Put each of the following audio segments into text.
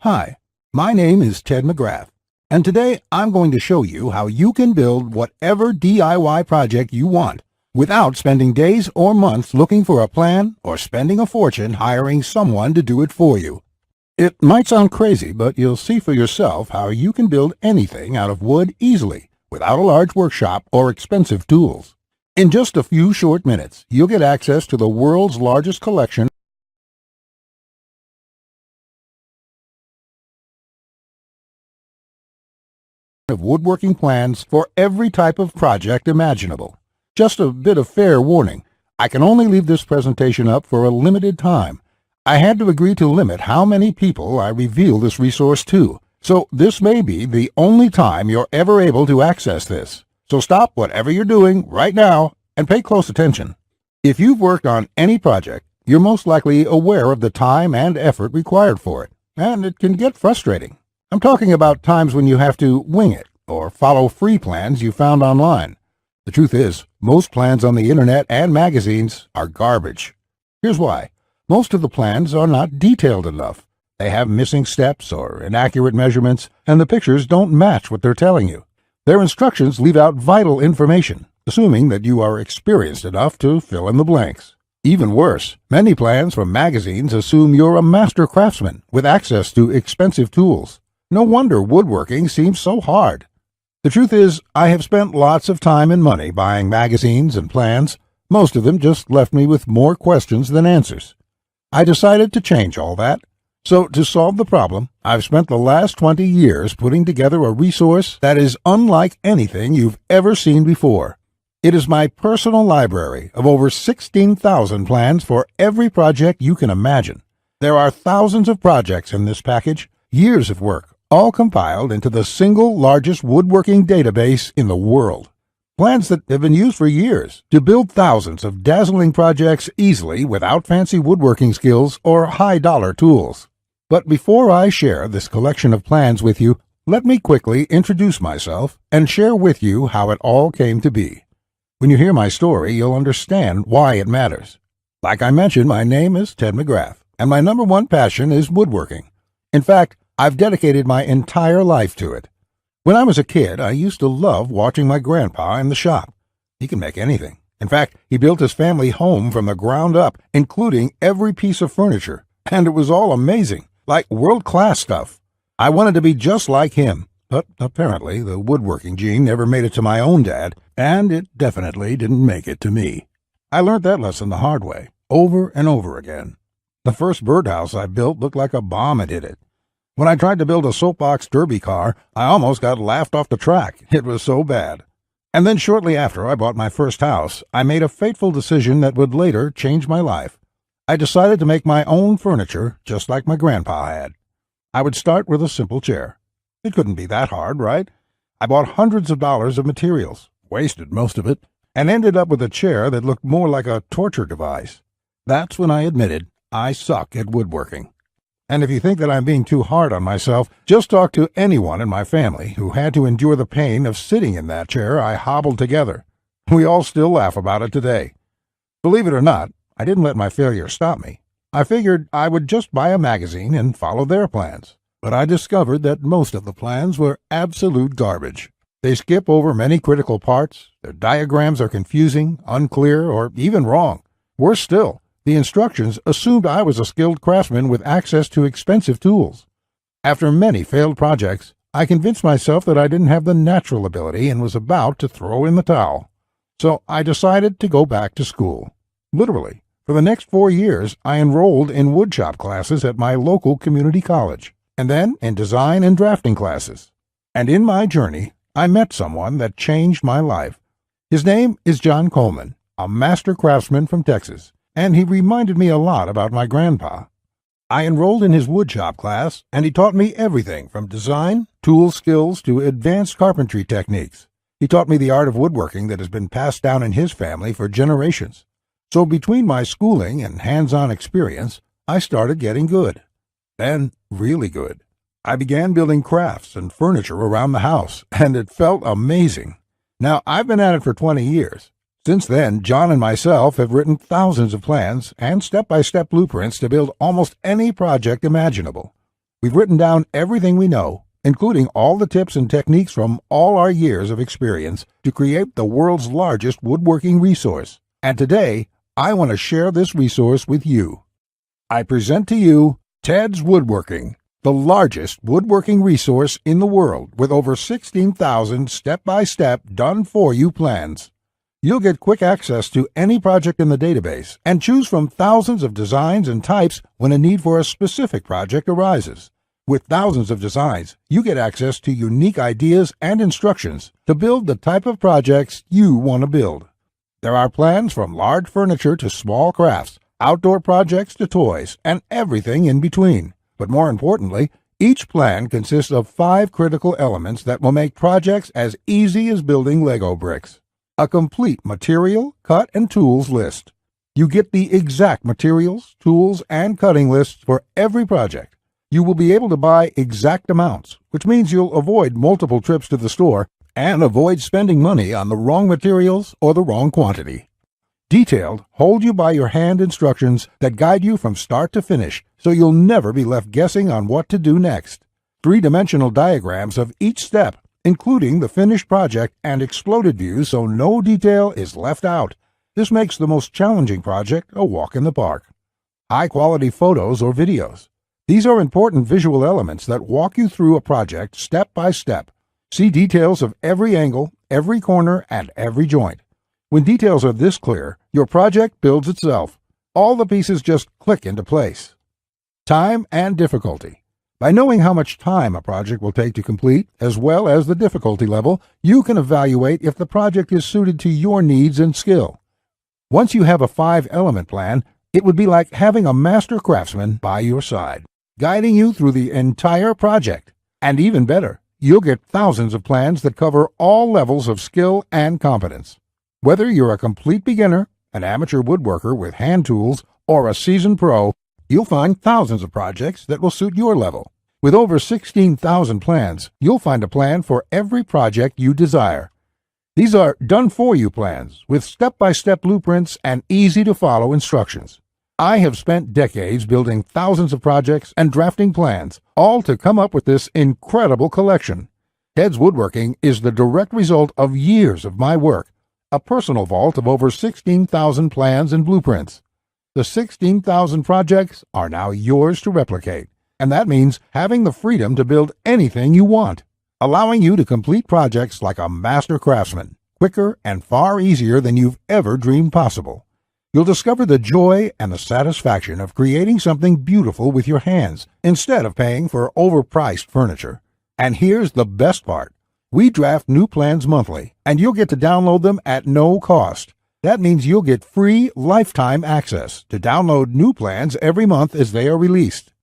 Hi, my name is Ted McGrath, and today I'm going to show you how you can build whatever DIY project you want without spending days or months looking for a plan or spending a fortune hiring someone to do it for you. It might sound crazy, but you'll see for yourself how you can build anything out of wood easily without a large workshop or expensive tools. In just a few short minutes, you'll get access to the world's largest collection of woodworking plans for every type of project imaginable. Just a bit of fair warning, I can only leave this presentation up for a limited time. I had to agree to limit how many people I reveal this resource to, so this may be the only time you're ever able to access this. So stop whatever you're doing right now and pay close attention. If you've worked on any project, you're most likely aware of the time and effort required for it, and it can get frustrating. I'm talking about times when you have to wing it or follow free plans you found online. The truth is, most plans on the internet and magazines are garbage. Here's why. Most of the plans are not detailed enough. They have missing steps or inaccurate measurements, and the pictures don't match what they're telling you. Their instructions leave out vital information, assuming that you are experienced enough to fill in the blanks. Even worse, many plans from magazines assume you're a master craftsman with access to expensive tools. No wonder woodworking seems so hard. The truth is, I have spent lots of time and money buying magazines and plans. Most of them just left me with more questions than answers. I decided to change all that. So to solve the problem, I've spent the last 20 years putting together a resource that is unlike anything you've ever seen before. It is my personal library of over 16,000 plans for every project you can imagine. There are thousands of projects in this package, years of work, all compiled into the single largest woodworking database in the world. Plans that have been used for years to build thousands of dazzling projects easily without fancy woodworking skills or high-dollar tools. But before I share this collection of plans with you, let me quickly introduce myself and share with you how it all came to be. When you hear my story, you'll understand why it matters. Like I mentioned, my name is Ted McGrath, and my number one passion is woodworking. In fact, I've dedicated my entire life to it. When I was a kid, I used to love watching my grandpa in the shop. He can make anything. In fact, he built his family home from the ground up, including every piece of furniture, and it was all amazing, like world-class stuff. I wanted to be just like him, but apparently the woodworking gene never made it to my own dad, and it definitely didn't make it to me. I learned that lesson the hard way, over and over again. The first birdhouse I built looked like a bomb had hit it. When I tried to build a soapbox derby car, I almost got laughed off the track. It was so bad. And then shortly after I bought my first house, I made a fateful decision that would later change my life. I decided to make my own furniture just like my grandpa had. I would start with a simple chair. It couldn't be that hard, right? I bought hundreds of dollars of materials, wasted most of it, and ended up with a chair that looked more like a torture device. That's when I admitted I suck at woodworking. And if you think that I'm being too hard on myself, just talk to anyone in my family who had to endure the pain of sitting in that chair I hobbled together. We all still laugh about it today. Believe it or not, I didn't let my failure stop me. I figured I would just buy a magazine and follow their plans. But I discovered that most of the plans were absolute garbage. They skip over many critical parts, their diagrams are confusing, unclear, or even wrong. Worse still, the instructions assumed I was a skilled craftsman with access to expensive tools. After many failed projects, I convinced myself that I didn't have the natural ability and was about to throw in the towel. So I decided to go back to school. Literally, for the next 4 years, I enrolled in woodshop classes at my local community college, and then in design and drafting classes. And in my journey, I met someone that changed my life. His name is John Coleman, a master craftsman from Texas, and he reminded me a lot about my grandpa. I enrolled in his woodshop class, and he taught me everything from design, tool skills, to advanced carpentry techniques. He taught me the art of woodworking that has been passed down in his family for generations. So between my schooling and hands-on experience, I started getting good. Then, really good. I began building crafts and furniture around the house, and it felt amazing. Now, I've been at it for 20 years. Since then, John and myself have written thousands of plans and step-by-step blueprints to build almost any project imaginable. We've written down everything we know, including all the tips and techniques from all our years of experience to create the world's largest woodworking resource. And today, I want to share this resource with you. I present to you Ted's Woodworking, the largest woodworking resource in the world with over 16,000 step-by-step done-for-you plans. You'll get quick access to any project in the database and choose from thousands of designs and types when a need for a specific project arises. With thousands of designs, you get access to unique ideas and instructions to build the type of projects you want to build. There are plans from large furniture to small crafts, outdoor projects to toys, and everything in between. But more importantly, each plan consists of 5 critical elements that will make projects as easy as building Lego bricks. A complete material, cut, and tools list. You get the exact materials, tools, and cutting lists for every project. You will be able to buy exact amounts, which means you'll avoid multiple trips to the store and avoid spending money on the wrong materials or the wrong quantity. Detailed, hold-you-by-your-hand instructions that guide you from start to finish, so you'll never be left guessing on what to do next. 3-dimensional diagrams of each step, including the finished project and exploded views so no detail is left out. This makes the most challenging project a walk in the park. High-quality photos or videos. These are important visual elements that walk you through a project step by step. See details of every angle, every corner, and every joint. When details are this clear, your project builds itself. All the pieces just click into place. Time and difficulty. By knowing how much time a project will take to complete, as well as the difficulty level, you can evaluate if the project is suited to your needs and skill. Once you have a 5-element plan, it would be like having a master craftsman by your side, guiding you through the entire project. And even better, you'll get thousands of plans that cover all levels of skill and competence. Whether you're a complete beginner, an amateur woodworker with hand tools, or a seasoned pro, you'll find thousands of projects that will suit your level. With over 16,000 plans, you'll find a plan for every project you desire. These are done-for-you plans with step-by-step blueprints and easy-to-follow instructions. I have spent decades building thousands of projects and drafting plans, all to come up with this incredible collection. Ted's Woodworking is the direct result of years of my work, a personal vault of over 16,000 plans and blueprints. The 16,000 projects are now yours to replicate, and that means having the freedom to build anything you want, allowing you to complete projects like a master craftsman, quicker and far easier than you've ever dreamed possible. You'll discover the joy and the satisfaction of creating something beautiful with your hands instead of paying for overpriced furniture. And here's the best part. We draft new plans monthly, and you'll get to download them at no cost. That means you'll get free lifetime access to download new plans every month as they are released.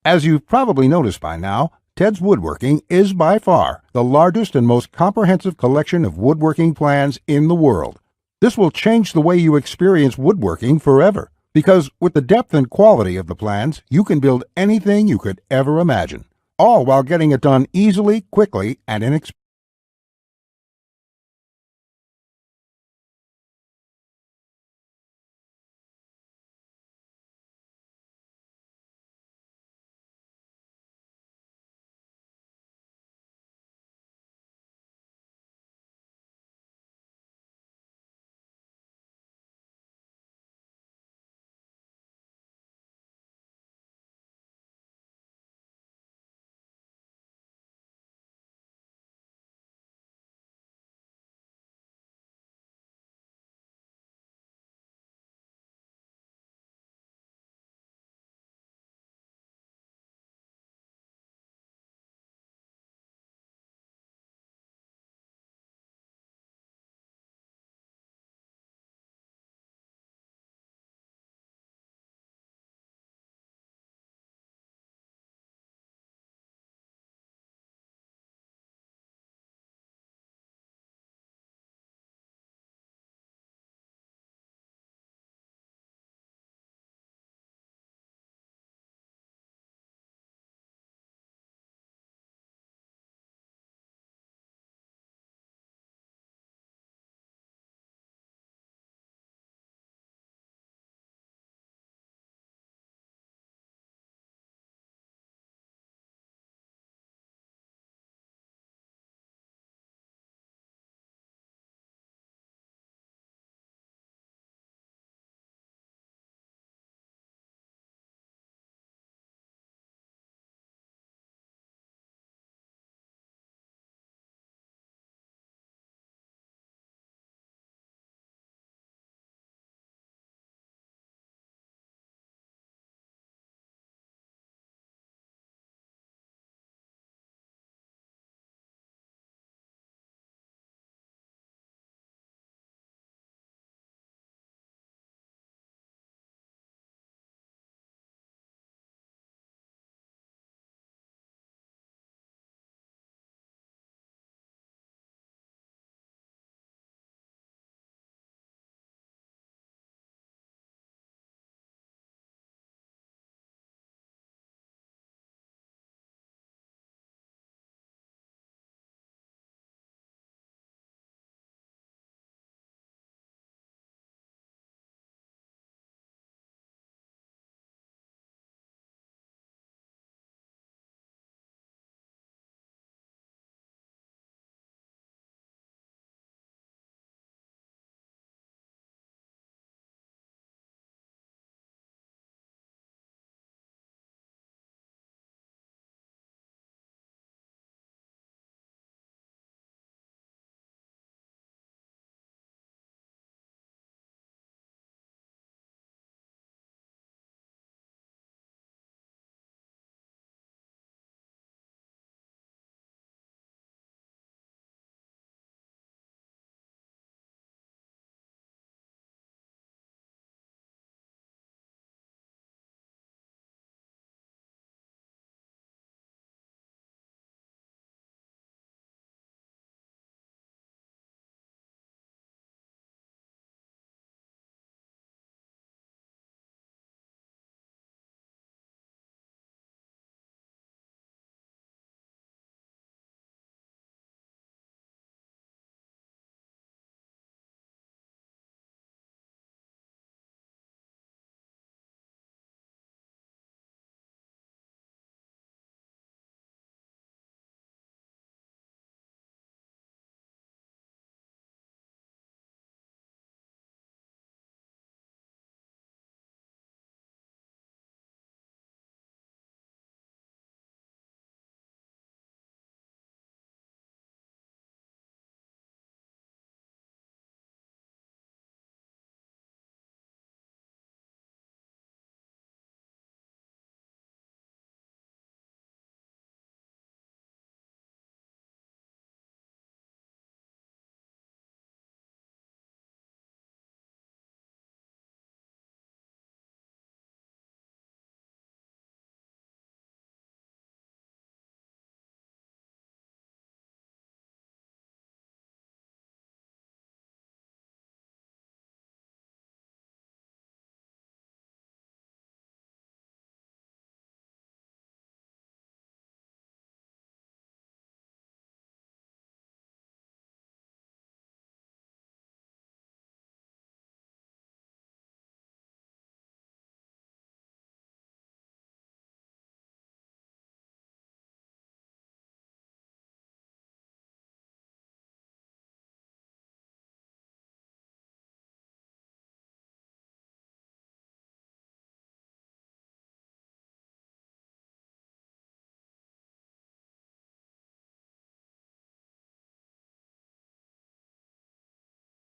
As you've probably noticed by now, Ted's Woodworking is by far the largest and most comprehensive collection of woodworking plans in the world. This will change the way you experience woodworking forever, because with the depth and quality of the plans, you can build anything you could ever imagine, all while getting it done easily, quickly, and inexpensively.